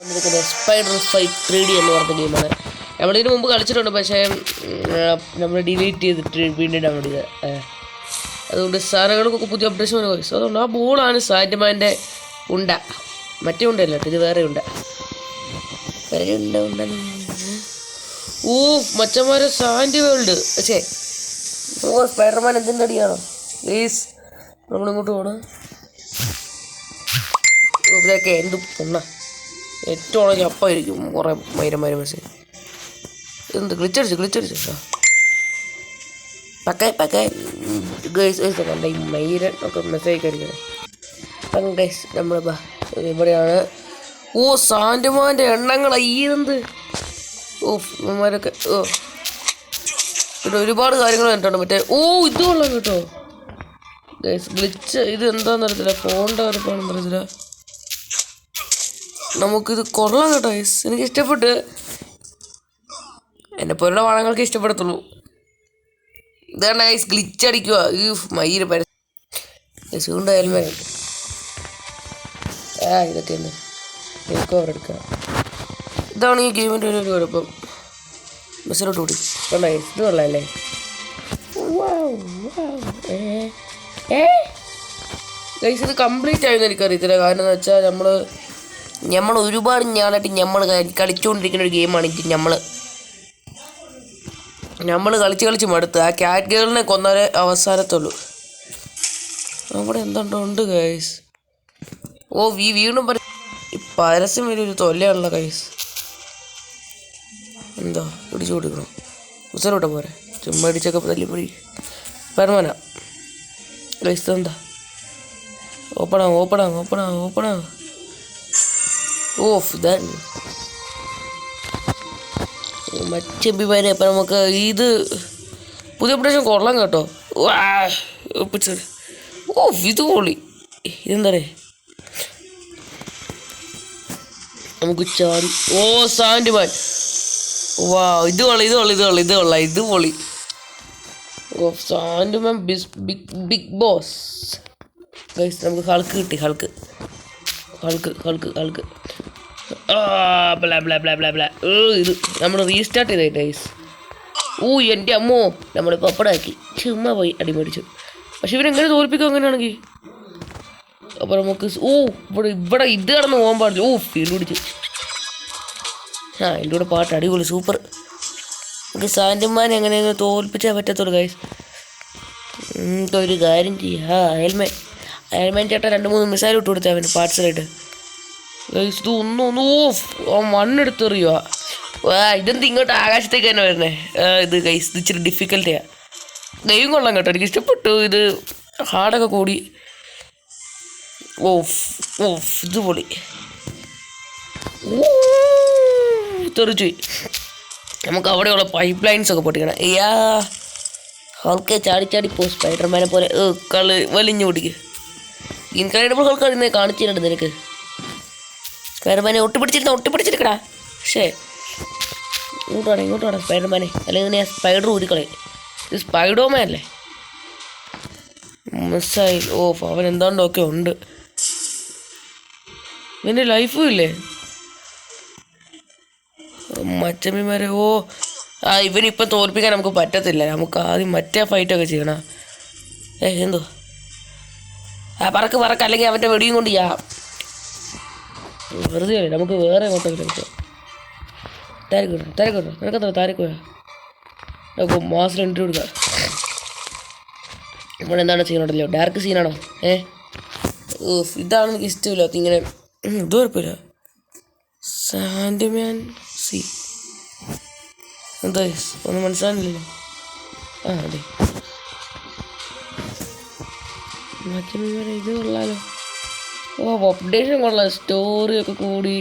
Spider fight 3D എന്ന് പറഞ്ഞ ഗെയിമാണ്. നമ്മളിതിന് മുമ്പ് കളിച്ചിട്ടുണ്ട്, പക്ഷേ നമ്മൾ ഡിലീറ്റ് ചെയ്തിട്ട് വീണ്ടും ഡൗൺലോഡ് ചെയ്ത്. അതുകൊണ്ട് സാധനങ്ങൾക്കൊക്കെ പുതിയ അപ്ഡേഷൻ വരും. അതുകൊണ്ട് ആ ബോളാണ് സാൻഡ്മാൻ്റെ ഉണ്ട. മറ്റേ ഉണ്ടല്ലോ, ഇത് വേറെ ഉണ്ട. മച്ചന്മാരെ സാൻഡ് വേൾഡ്. പക്ഷേ സ്പൈഡർമാൻ എന്തിൻ്റെ അടിയാണോ പ്ലീസ്? നമ്മളിങ്ങോട്ട് പോകണം. ഇതൊക്കെ എന്ത് പൊണ്ണ ഏറ്റവും ചപ്പായിരിക്കും കുറേ മൈരന്മാർ മെസ്സേജ്. എന്ത് ഗ്ലിച്ചടിച്ചു പക്കേ കണ്ട ഈ മൈരൻ ഒക്കെ മെസ്സേജ് കഴിക്കണേ. അപ്പം ഗൈസ് നമ്മൾ ഇവിടെയാണ്. സാൻഡ്മാൻ്റെ എണ്ണങ്ങൾ അയ്യത്. ഇവന്മാരൊക്കെ പിന്നെ ഒരുപാട് കാര്യങ്ങൾ കണ്ടിട്ടുണ്ട്. മറ്റേ ഇത് കൊള്ളാം കേട്ടോ ഗൈസ്. ഗ്ലിച്ച് ഇത് എന്താണെന്ന് അറിയത്തില്ല, ഫോണിൻ്റെ വരപ്പാണെന്ന് അറിയത്തില്ല. നമുക്കിത് കൊള്ളാം കേട്ടോ ഗൈസ്. എനിക്ക് ഇഷ്ടപ്പെട്ട്. എന്നെ പോലുള്ള വാണങ്ങൾക്ക് ഇഷ്ടപ്പെടത്തുള്ളൂ. ഇതാണ് ഗൈസ് ഗ്ലിച്ച് അടിക്കുക. ഈ മയില് പരസ്യം ഹെൽമെറ്റ്. ഇതൊക്കെ ഉണ്ട് ടേക്ക് ഓവർ എടുക്കുക. ഇതാണ് ഈ ഗെയിമിൻ്റെ ഒരു കുഴപ്പം. ബസ്സിലോട്ട് കൂടി കൊള്ളാം ഗൈസ്. ഇത് കൊള്ളാമല്ലേ? ഗൈസ് ഇത് കംപ്ലീറ്റ് ആയെന്ന് എനിക്കറിയത്തില്ല. കാരണം എന്ന് വെച്ചാൽ നമ്മൾ ഒരുപാട് ഞാനായിട്ട് നമ്മൾ കളിച്ചുകൊണ്ടിരിക്കുന്ന ഒരു ഗെയിമാണ് ഇത്. നമ്മൾ കളിച്ച് മടുത്ത്. ആ ക്യാറ്റ് ഗേളിനെ കൊന്നാലേ അവസാനത്തുള്ളൂ. അവിടെ എന്തുണ്ട് ഗൈസ്? വീണ്ടും ഈ പരസ്യം വലിയൊരു തൊല്ലയാണല്ലോ ഗൈസ്. എന്താ പിടിച്ചു കൊടുക്കണം? ഉസരോട്ടെ പോരെ, ചുമ്മാ ഇടിച്ചൊക്കെ തല്ലി പിടി പരമാന ഗൈസ്. എന്താ ഓപ്പണാ ഇതാണ് മറ്റെബിമാരെ. അപ്പം നമുക്ക് ഇത് പുതിയ അപ്ഡേഷൻ കൊള്ളാം കേട്ടോ. ഇത് പൊളി. ഇതെന്താ നമുക്ക് ചാടി. സാൻഡ്മാൻ. ഇത് പൊളി. Sandman big boss guys. നമുക്ക് ഹൾക്ക് കിട്ടി. ഹൾക്ക് ഇത് നമ്മൾ റീസ്റ്റാർട്ട് ചെയ്തേ ഗൈസ്. എൻ്റെ അമ്മോ, നമ്മൾ പപ്പടാക്കി ചുമ്മാ പോയി അടിമേടിച്ചു. പക്ഷെ ഇവരെങ്ങനെ തോൽപ്പിക്കും അങ്ങനെയാണെങ്കിൽ? അപ്പോൾ നമുക്ക് ഇവിടെ ഇത് കടന്ന് പോകാൻ പാടില്ല. ഫീൽഡ് പിടിച്ചു. എൻ്റെ കൂടെ പാട്ട് അടിപൊളി സൂപ്പർ. നമുക്ക് സാൻഡ്മാനെ എങ്ങനെയെങ്കിലും തോൽപ്പിച്ചാൽ പറ്റത്തുള്ളൂ ഗൈസ്. ഒരു കാര്യം ചെയ്യാം. അയൽമാൻ ചേട്ടൻ 2-3 മിസൈൽ ഇട്ട് കൊടുത്താൽ അവന് പാർട്സലായിട്ട്. ഇത് മണ്ണെടുത്തെറിയുക. ഇതെന്ത് ഇങ്ങോട്ട് ആകാശത്തേക്ക് തന്നെ വരുന്നേ? ഇത് ഗൈസ് ഇച്ചിരി ഡിഫിക്കൽട്ടിയാണ്. ഗെയിം കൊള്ളാം കേട്ടോ, എനിക്ക് ഇഷ്ടപ്പെട്ടു. ഇത് ഹാർഡൊക്കെ കൂടി. ഇത് പൊളി. തെറിച്ചു. നമുക്ക് അവിടെയുള്ള പൈപ്പ് ലൈൻസ് ഒക്കെ പൊട്ടിക്കണം. ഹൾക്ക് ചാടി പോ സ്പൈഡർമാനെ പോലെ വലിഞ്ഞു പൊട്ടിക്കുക. ഇൻക്രെഡിബിൾ ഹൾക്ക് അതിനെ കാണിച്ചിട്ടുണ്ട് നിനക്ക്. സ്പൈഡർമാനെ ഒട്ടിപ്പിടിച്ചിരിക്കടാ. പക്ഷേ ഇങ്ങോട്ടാണ് സ്പൈഡർമാനെ, അല്ലെങ്കിൽ ഞാൻ സ്പൈഡർ ഊരിക്കളയും. ഇത് സ്പൈഡർമാൻ അല്ലേ? മിസ്സായി. അവൻ എന്താണ്ടൊക്കെ ഉണ്ട്. ഇവൻ്റെ ലൈഫും ഇല്ലേ മച്ചമ്മിമാരെ? ഇവനിപ്പം തോൽപ്പിക്കാൻ നമുക്ക് പറ്റത്തില്ല. നമുക്ക് ആദ്യം മറ്റേ ഫൈറ്റൊക്കെ ചെയ്യണം. എന്തോ പറക്ക് അല്ലെങ്കിൽ അവൻ്റെ വെടിയും കൊണ്ട് ചെയ്യാം. വെറുതെ അല്ലേ, നമുക്ക് വേറെ എങ്ങോട്ടെങ്കിലും കളിക്കാം. താരക്കോട്ടോ നിനക്കെന്താ താരക്കോയാ? നമുക്ക് മാസം എൻട്രി കൊടുക്കാം. നമ്മളെന്താണ് ചെയ്യണമല്ലോ? ഡാർക്ക് സീനാണോ? ഇതാണ് എനിക്ക് ഇഷ്ടമില്ല. ഇങ്ങനെ ഇത് കുഴപ്പമില്ല. സാൻഡ്മാൻ സി എന്താ ഒന്നും മനസ്സിലാകുന്നില്ലല്ലോ. അതെ മറ്റേ ഇത് കൊള്ളാലോ. അപ്ഡേഷൻ കൊള്ളാം. സ്റ്റോറിയൊക്കെ കൂടി,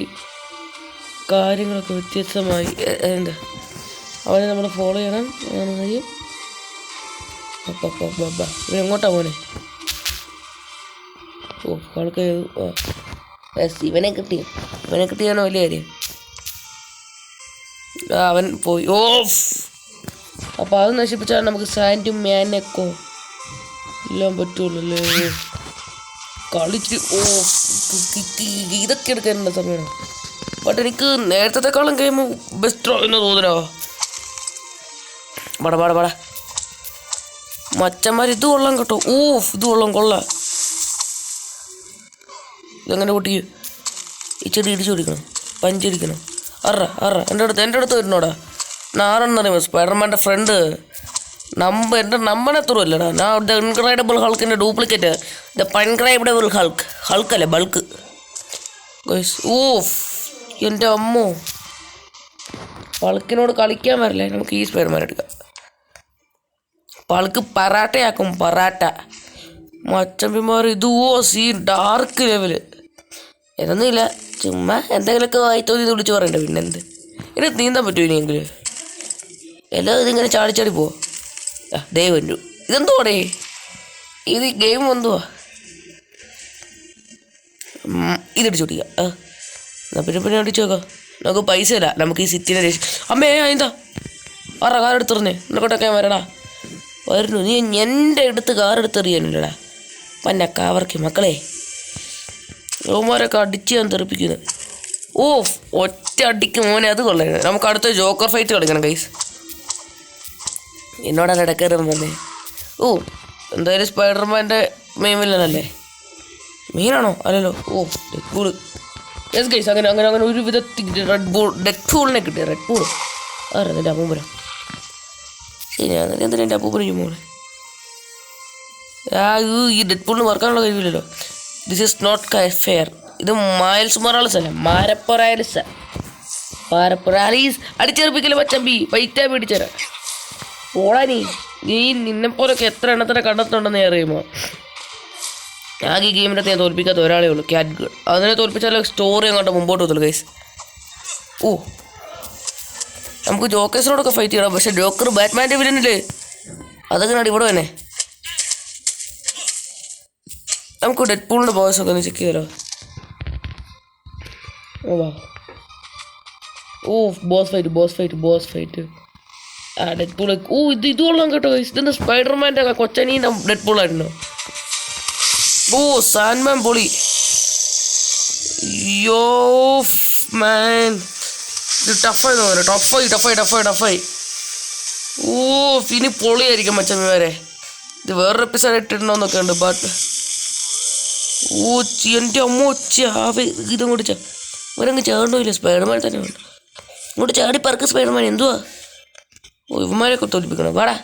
കാര്യങ്ങളൊക്കെ വ്യത്യസ്തമായി. എന്താ അവനെ നമ്മൾ ഫോളോ ചെയ്യണം. ഇവനെങ്ങോട്ടാ പോനെ? ആൾക്ക് ഇവനെ കിട്ടിയാണോ വലിയ കാര്യം. അവൻ പോയി. അപ്പോൾ അത് നശിപ്പിച്ചാൽ നമുക്ക് സാൻഡ്മാനെക്കോ എല്ലാം പറ്റുള്ളൂ. കളിച്ച് ഇതൊക്കെ എടുക്കാനുള്ള സമയമാണ്. ബട്ട് എനിക്ക് നേരത്തെക്കാളും ഗെയിം ബെസ്റ്റോ എന്ന് തോന്നുന്നോ. പാടാ മച്ചന്മാർ ഇത് കൊള്ളാം കേട്ടോ. ഇത് കൊള്ളാം. ഇതെങ്ങനെ പൊട്ടിക്ക്? ഈ ചെടി ഇടിച്ചു പിടിക്കണം, പഞ്ചടിക്കണം. എൻ്റെ അടുത്ത് വരുന്നോടാ. ഞാനെന്നറിയുമോ സ്പൈഡർമാൻ്റെ ഫ്രണ്ട്. എൻ്റെ നമ്പനെ എത്രല്ലടാ. ഞാൻ ദ ഇൻക്രൈഡബിൾ ഹൾക്കിൻ്റെ ഡ്യൂപ്ലിക്കേറ്റ്, ദ പൺക്രൈഡബിൾ ഹൾക്കല്ലേ ബൾക്ക്. എൻ്റെ അമ്മോ, പൾക്കിനോട് കളിക്കാൻ വരില്ലേ? നമുക്ക് ഈ സ്പൈഡർമാൻ എടുക്കാം. പൾക്ക് പറാട്ടയാക്കും, പറാട്ട. മച്ചമ്പിമാർ ഡാർക്ക് ലെവല്. എന്നൊന്നുമില്ല, ചുമ്മാ എന്തെങ്കിലുമൊക്കെ വായിത്തോന്നി വിളിച്ച് പറയണ്ട. പിന്നെ എന്ത് ഇനി നീന്താൻ പറ്റുമോ ഇനിയെങ്കിലും? എല്ലാം ഇതിങ്ങനെ ചാടി പോവോ? ദൈവം ഇതെന്തോടെ ഇത് ഗെയിം എന്തുവാ? ഇതടിച്ചു പിടിക്കാം. എന്നാൽ പിന്നെ അടിച്ചു നോക്കാം. നമുക്ക് പൈസ ഇല്ല, നമുക്ക് ഈ സിറ്റിനെ അമ്മേ എന്താ കാറെടുത്തെറിഞ്ഞേ എന്നെക്കൊണ്ടൊക്കെ വരടാ. വരുന്നു നീ എൻ്റെ അടുത്ത് കാറെടുത്തെറിയാനില്ലടാ. കാവർക്കി മക്കളെ, യോമാരൊക്കെ അടിച്ച് ഞാൻ തെറിപ്പിക്കുന്നത്. ഒറ്റ അടിക്ക് മോനെ, അത് കൊള്ളായിരുന്നു. നമുക്ക് അടുത്ത ജോക്കർ ഫൈറ്റ് കളിക്കണം ഗൈസ്. എന്നോടാണ് ഇടക്കയറും പറഞ്ഞേ. എന്തായാലും സ്പൈഡർമാൻ്റെ മെയിൻ വില്ലനല്ലേ? മീനാണോ? അല്ലല്ലോ. ഡെഡ്പൂൾ. യെസ് ഗൈസ്, അങ്ങനെ ഒരു വിധത്തിൽ ഡെഡ്പൂളിനെ കിട്ടിയ റെഡ്പൂൾ. എൻ്റെ അപ്പൂപ്പന. ശരി, അങ്ങനെ എന്തിനാ എൻ്റെ അപ്പൂപ്പന മോളെ? ഈ ഡെഡ്പൂളിന് വർക്കാനുള്ള കഴിവില്ലല്ലോ. This is not fair. ഇത് മൈൽസ് മൊറാലസ് അല്ല, മാരപ്പൊറാലീസ്. അടിച്ചേർപ്പിക്കല് പച്ചമ്പി, പൈറ്റാ പിടിച്ചേരാ. ഓളാ നീ നിന്നെപ്പോലൊക്കെ എത്ര എണ്ണത്തിനെ കണ്ടെത്തുന്നുണ്ടെന്ന് അറിയുമോ? ആകെ ഈ ഗെയിമിൻ്റെ ഞാൻ തോൽപ്പിക്കാത്ത ഒരാളേ ഉള്ളൂ, ക്യാറ്റ് ഗേൾ. അതിനെ തോൽപ്പിച്ചാലോ സ്റ്റോറി അങ്ങോട്ട് മുമ്പോട്ട് വന്നുള്ളൂ ഗൈസ്. നമുക്ക് ജോക്കേഴ്സിനോടൊക്കെ ഫൈറ്റ് ചെയ്യണം. പക്ഷെ ജോക്കർ ബാറ്റ്മാൻ്റെ വില്ലനില്ലേ, അതൊക്കെ ഇവിടെ തന്നെ. നമുക്ക് ഡെഡ്പൂളിൻ്റെ ബോയ്സൊക്കെ ഒന്ന് ചെക്ക് ചെയ്താലോ. Boss fight. ഡെഡ്പൂൾ. ഇത് കൊള്ളാം കേട്ടോ ഗൈസ്. ഇതെന്താ സ്പൈഡർമാൻ്റെ കൊച്ചനീൻ്റെ ഡെഡ്പൂളായിരുന്നോ? സാൻമാൻ പൊളി. ഇത് ടഫായി തോന്നുന്നു. ടഫായി. ഇനി പൊളിയായിരിക്കും മച്ചന്മാരെ. ഇത് വേറൊരു എപ്പിസോഡ് ഇട്ടിട്ടുണ്ടോന്നൊക്കെ ഉണ്ട്. ബട്ട് എൻ്റെ അമ്മ ഇതങ്ങോട്ട് ഇവരങ്ങ് ചാടണ്ടില്ല. സ്പൈഡർമാൻ തന്നെ വേണ്ട. ഇങ്ങോട്ട് ചാടി പറക്ക് സ്പൈഡർമാൻ. എന്തുവാ ഇവന്മാരെയൊക്കെ തോൽപ്പിക്കണം. വാടാ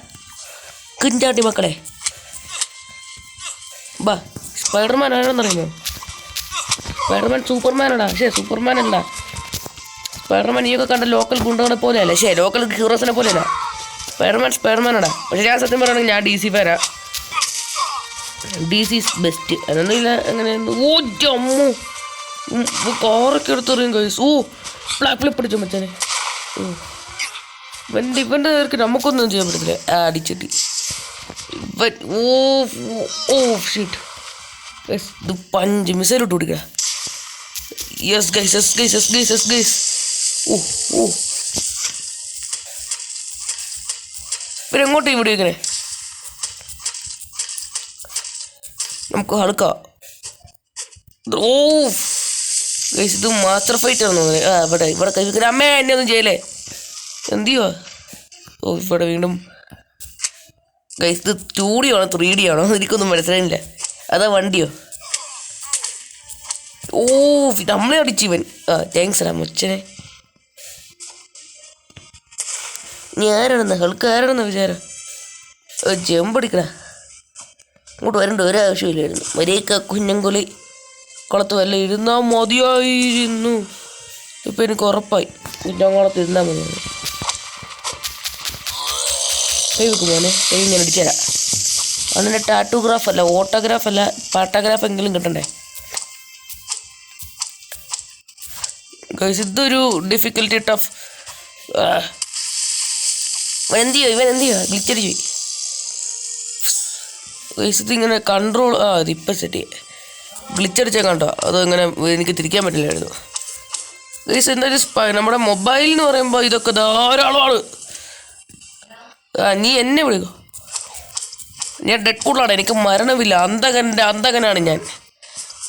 കിഞ്ചാട്ടി മക്കളെ. സ്പൈഡർമാൻ ആരാണെന്നറിയുമോ? സ്പൈഡർമാൻ സൂപ്പർമാനാടാ. സൂപ്പർമാൻ അല്ല സ്പൈഡർമാൻ. നീയൊക്കെ കണ്ട ലോക്കൽ ഗുണ്ടകളെ പോലെയല്ല, ലോക്കൽ ഹീറോസിനെ പോലെയല്ല. സ്പൈഡർമാനാടാ. പക്ഷെ ഞാൻ സത്യം പറയുകയാണെങ്കിൽ ഞാൻ DC ഫാനാ. DC is best. അതൊന്നുമില്ല. അങ്ങനെ അമ്മോ കാറൊക്കെ എടുത്തെറിയും ഗൈസ്. ബ്ലാക്ക് ഫ്ലിപ്പ് അടിച്ചു മച്ചാനെ. ഇവൻ്റെ നേർക്ക് നമുക്കൊന്നും ചെയ്യാൻ പറ്റത്തില്ല. അടിച്ചിട്ട് ഷീറ്റ്. ഇത് 5 മിസൈൽ ഇട്ട് പിടിക്കുക. Yes guys. പിന്നെ എങ്ങോട്ട് ഇവിടെ ഇങ്ങനെ നമുക്ക് ഹൾക്കാം. ഗൈസ് ഇത് മാസ്റ്റർ ഫൈറ്റ് ആണെന്ന് തോന്നുന്നത്. ഇവിടെ കഴിക്കുന്ന അമ്മേ എന്നെ ഒന്നും ചെയ്യലേ. എന്ത് ചെയ്യുവാ? ഇവിടെ വീണ്ടും ഗൈസ് ഇത് 2D ആണോ 3D ആണോ എനിക്കൊന്നും മനസ്സിലായില്ല. അതാ വണ്ടിയോ? നമ്മളെ അടിച്ചു ഇവൻ. താങ്ക്സ് എടാ മുച്ചനെ. നീ ആരാണെന്ന് ഹൾക്ക് ആരാണെന്ന് വിചാരം? ജമ്പടിക്കടാ. ഇങ്ങോട്ട് വരണ്ട ഒരാവശ്യമില്ലായിരുന്നു. മര്യാദ കുഞ്ഞങ്കൊലി കുളത്ത് വല്ല ഇരുന്നാൽ മതിയായിരുന്നു. ഇപ്പം എനിക്ക് ഉറപ്പായി കുഞ്ഞങ്കുളത്ത് ഇരുന്നാൽ മതിയായിരുന്നു. കൈ വെക്കും മോനെ, കൈ ഞാൻ അടിച്ചുതരാം. അതിൻ്റെ ടാറ്റോഗ്രാഫ് അല്ല, ഓട്ടോഗ്രാഫ് അല്ല, പാട്ടോഗ്രാഫ് എങ്കിലും കിട്ടണ്ടേ ഗൈസ്? ഇതൊരു ഡിഫിക്കൽട്ടി ടഫ്. ഇവൻ എന്ത് ചെയ്യുക ഗ്ലിച്ചടിച്ച് പോയി ഗൈസ്. ഇതിങ്ങനെ കൺട്രോൾ ഇതിപ്പം സെറ്റ് ചെയ്യേ. ഗ്ലിച്ചടിച്ചാൽ കണ്ടോ? അത് ഇങ്ങനെ എനിക്ക് തിരിക്കാൻ പറ്റില്ലായിരുന്നു ഗൈസ്. എന്തായാലും നമ്മുടെ മൊബൈൽ എന്ന് പറയുമ്പോൾ ഇതൊക്കെ ധാരാളമാണ്. നീ എന്നെ വിളിക്കോ? ഞാൻ ഡെഡ്പൂളാണ്. എനിക്ക് മരണമില്ല. അന്തകനാണ് ഞാൻ.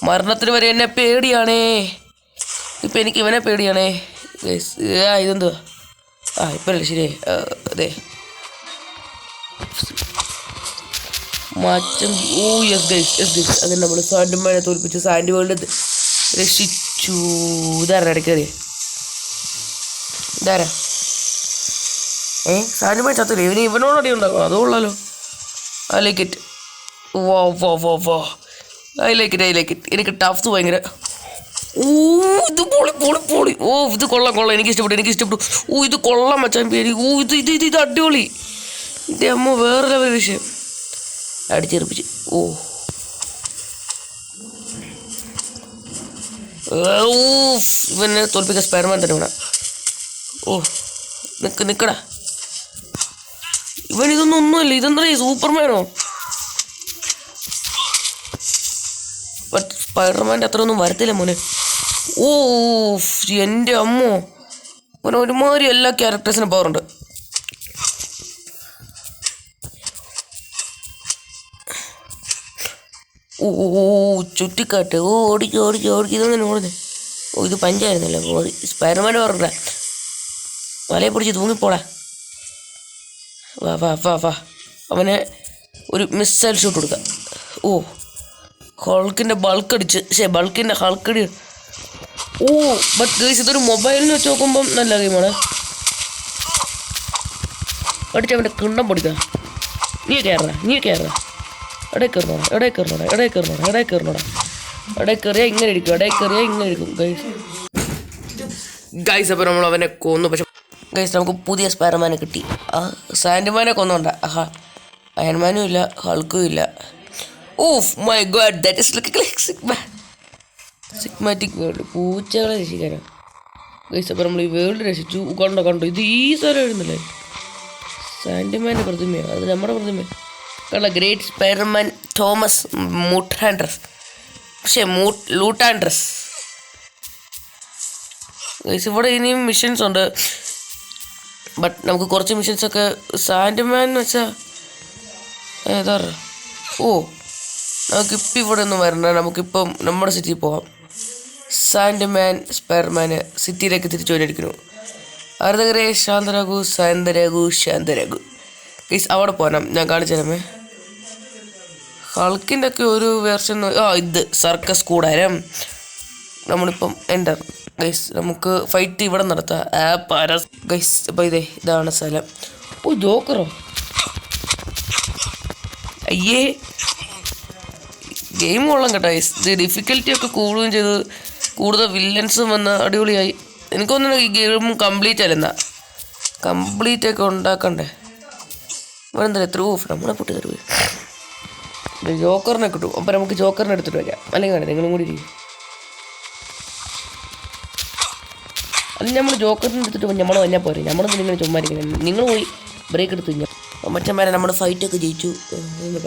മരണത്തിന് വരെ എന്നെ പേടിയാണേ. ഇപ്പം എനിക്ക് ഇവനെ പേടിയാണേ ഗൈസ്. ഇതെന്തുവാ? ഇപ്പഴല്ലേ ശരിയായി. അതെ മാറ്റം. Yes guys. അങ്ങനെ നമ്മൾ സാൻഡ്മാനെ തോൽപ്പിച്ച് സാൻഡ് വേൾഡ് രക്ഷിച്ചു. ഇതാരാ ഇടയ്ക്കേറിയ? ഇതാരാ? സാൻഡ്മാൻ ചത്തില്ലേ? ഇവനോട് അടി ഉണ്ടാകും. അതുകൊള്ളാലോ. I like it. വാ ഐ ലൈക്ക് ഇറ്റ്. എനിക്ക് ടഫ് ഭയങ്കര. ഇത് പൊളി. ഇത് കൊള്ളാം. എനിക്ക് ഇഷ്ടപ്പെട്ടു. ഇത് കൊള്ളാം മച്ചാൻ പേര്. ഇത് അടിപൊളി. എൻ്റെ അമ്മ വേറെ ലെവൽ വിഷയം. അടിച്ചെറിപ്പിച്ച്. ഇവനെ തോൽപ്പിക്കാൻ സ്പൈഡർമാൻ തന്നെ വേണം. നിക്കടാ. ഇവനിതൊന്നും ഒന്നുമല്ല. ഇതെന്താ സൂപ്പർമാനോ? സ്പൈഡർമാൻ്റെ അത്രയൊന്നും വരത്തില്ല മോനെ. എൻ്റെ അമ്മോ, അവന് ഒരുമാതിരി എല്ലാ ക്യാരക്ടേഴ്സിനും പവറുണ്ട്. ചുറ്റിക്കാട്ട്. ഓടിക്കോ. ഇതെങ്ങനെ ഓടുന്നേ? ഇത് പഞ്ചായിരുന്നല്ലോ. സ്പൈഡർമാൻ പറഞ്ഞ വലയെ പിടിച്ച് തൂങ്ങിപ്പോടാ. വാ. അവനെ ഒരു മിസൈൽ ഷൂട്ട് കൊടുക്കാം. ഹൾക്കിൻ്റെ ഹൾക്കടി. ബട്ട് ഗൈസ് ഇതൊരു മൊബൈലിന് വെച്ച് നോക്കുമ്പം നല്ല ഗെയിമാണ്. അടിച്ച് അവൻ്റെ കിണ്ണം പൊടിക്കാം. നീ കയറണ. ഇടയിൽ കയറിയാൽ ഇങ്ങനെ ഇരിക്കും. ഗൈസ് അപ്പോൾ നമ്മൾ അവനെ കൊന്നു. പക്ഷെ ഗൈസ് നമുക്ക് പുതിയ സ്പൈഡർമാനെ കിട്ടി. സാൻഡ്മാനെ കൊന്നോണ്ട. അയൺമാനും ഇല്ല, ഹൾക്കും ഇല്ല. My God, that is looking like sigmatic world. പൂച്ചകളെ രക്ഷിക്കാനോ ഗൈസ്? അപ്പോൾ നമ്മൾ ഈ വേൾഡ് രക്ഷിച്ചു. കണ്ടോ ഇത് ഈ സ്ഥലം എഴുതുന്നില്ലേ? സാൻഡ്മാൻ്റെ പ്രതിമയോ? അത് നമ്മുടെ പ്രതിമ കണ്ട. ഗ്രേറ്റ് സ്പൈഡർമാൻ തോമസ് ലൂട്ടാൻഡ്രസ്. ഗൈസ് ഇവിടെ ഇനിയും മിഷൻസ് ഉണ്ട്. ബട്ട് നമുക്ക് കുറച്ച് മിഷൻസൊക്കെ സാൻഡ്മാൻ എന്ന് വെച്ചാൽ ഏതാ? നമുക്കിപ്പം ഇവിടെ ഒന്നും വരണ്ട. നമുക്കിപ്പം നമ്മുടെ സിറ്റിയിൽ പോവാം. സാൻഡ്മാൻ സ്പൈഡർമാന് സിറ്റിയിലേക്ക് തിരിച്ചു വന്നിരിക്കുന്നു. ആർദകരെ ശാന്തരാകൂ. ഗൈസ് അവിടെ പോകാം. ഞാൻ കാണിച്ചു തരാമേ. ഹൾക്കിൻ്റെ ഒക്കെ ഒരു വേർഷൻ. ഇത് സർക്കസ് കൂടാരം. നമ്മളിപ്പം എൻ്റർ. ഗൈസ് നമുക്ക് ഫൈറ്റ് ഇവിടെ നടത്താം. ഗൈസ് അപ്പോൾ ഇതാണ് സ്ഥലം. ജോക്കറോ? അയ്യേ, ഗെയിം കൊള്ളാം കേട്ടോ. ഇത് ഡിഫിക്കൽറ്റി ഒക്കെ കൂടുകയും ചെയ്ത് കൂടുതൽ വില്ലൻസും വന്ന് അടിപൊളിയായി. എനിക്കൊന്നും ഈ ഗെയിം കംപ്ലീറ്റ് അല്ലെന്നാ. കംപ്ലീറ്റ് ഒക്കെ ഉണ്ടാക്കണ്ടേ? വേറെന്താ എത്ര നമ്മളെ പൊട്ടി തരുവേ. ജോക്കറിനെ കിട്ടും. അപ്പം നമുക്ക് ജോക്കറിനെ എടുത്തിട്ട് വരാം. അല്ലെങ്കിൽ വേണ്ട, നിങ്ങളും കൂടി ഇരിക്കും. അല്ലെങ്കിൽ നമ്മൾ ജോക്കറിനെ എടുത്തിട്ട് നമ്മൾ വന്നാൽ പോരെ. നമ്മളൊന്നും ഇങ്ങനെ ചുമ്മാ ഇരിക്കണം. നിങ്ങൾ പോയി ബ്രേക്ക് എടുത്ത് കഴിഞ്ഞാൽ മച്ചന്മാരെ നമ്മുടെ ഫൈറ്റൊക്കെ ജയിച്ചു.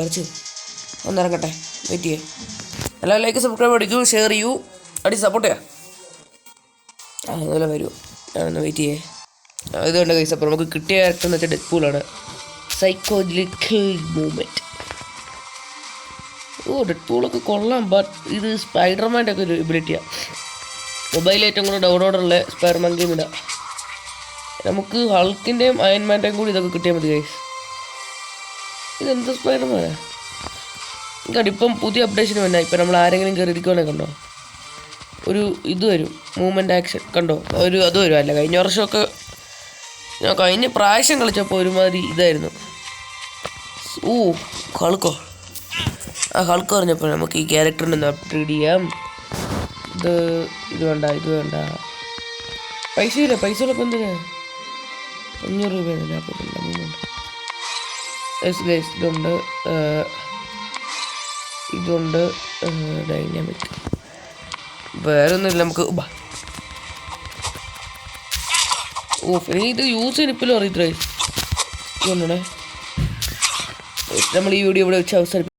പറിച്ച് ഒന്നിറങ്ങട്ടെ. വെയിറ്റ് ചെയ്യേ. എല്ലാ ലൈക്ക് സബ്സ്ക്രൈബ് അടിക്കൂ, ഷെയർ ചെയ്യൂ, സപ്പോർട്ട് ചെയ്യാം. അതുപോലെ വരുമോ? ഞാനൊന്ന് വെയിറ്റ് ചെയ്യേ. ഇതുകൊണ്ട് ഗൈസ് അപ്പോൾ നമുക്ക് കിട്ടിയ ക്യാരക്ടർ എന്ന് വെച്ചാൽ ഡെഡ്പൂളാണ്. Psychological movement. ഡെഡ്പൂളൊക്കെ കൊള്ളാം. ബട്ട് ഇത് സ്പൈഡർമാൻ്റെ ഒക്കെ ഒരു എബിലിറ്റിയാണ്. മൊബൈലിൽ ഏറ്റവും കൂടുതൽ ഡൗൺലോഡുള്ള സ്പൈഡർമാൻ ഗെയിമില്ല. നമുക്ക് ഹൾക്കിൻ്റെയും അയൺമാൻ്റെയും കൂടി ഇതൊക്കെ കിട്ടിയാൽ മതി ഗൈസ്. ഇതെന്ത് സ്പൈഡർമാനാണ്? ഇപ്പം പുതിയ അപ്ഡേഷൻ വന്നാൽ ഇപ്പം നമ്മൾ ആരെങ്കിലും കയറി ഇരിക്കുവാണെങ്കിൽ കണ്ടോ ഒരു ഇത് വരും, മൂവ്മെൻറ്റ് ആക്ഷൻ കണ്ടോ ഒരു അത് വരും. അല്ല കഴിഞ്ഞ വർഷമൊക്കെ ഞാൻ കഴിഞ്ഞ പ്രാവശ്യം കളിച്ചപ്പോൾ ഒരുമാതിരി ഇതായിരുന്നു. ഹൾക്കോ? ഹൾക്ക് പറഞ്ഞപ്പോൾ നമുക്ക് ഈ ക്യാരക്ടറിനെ ഒന്ന് അപ്ഗ്രേഡ് ചെയ്യാം. ഇത് വേണ്ട. പൈസയിലപ്പോൾ എന്തിനാ? 500 രൂപയാണ് ലാപ്ടോപ്പില്ല. 300. ഇതുണ്ട് ഡൈനാമിക്. വേറെ ഒന്നുമില്ല. നമുക്ക് ഇത് യൂസ് ചെയ്യാനിപ്പോഴും അറിയത്തില്ല. ഇതുകൊണ്ടാണ് നമ്മൾ ഈ വീഡിയോ ഇവിടെ വെച്ച് അവസാനിപ്പിക്കും.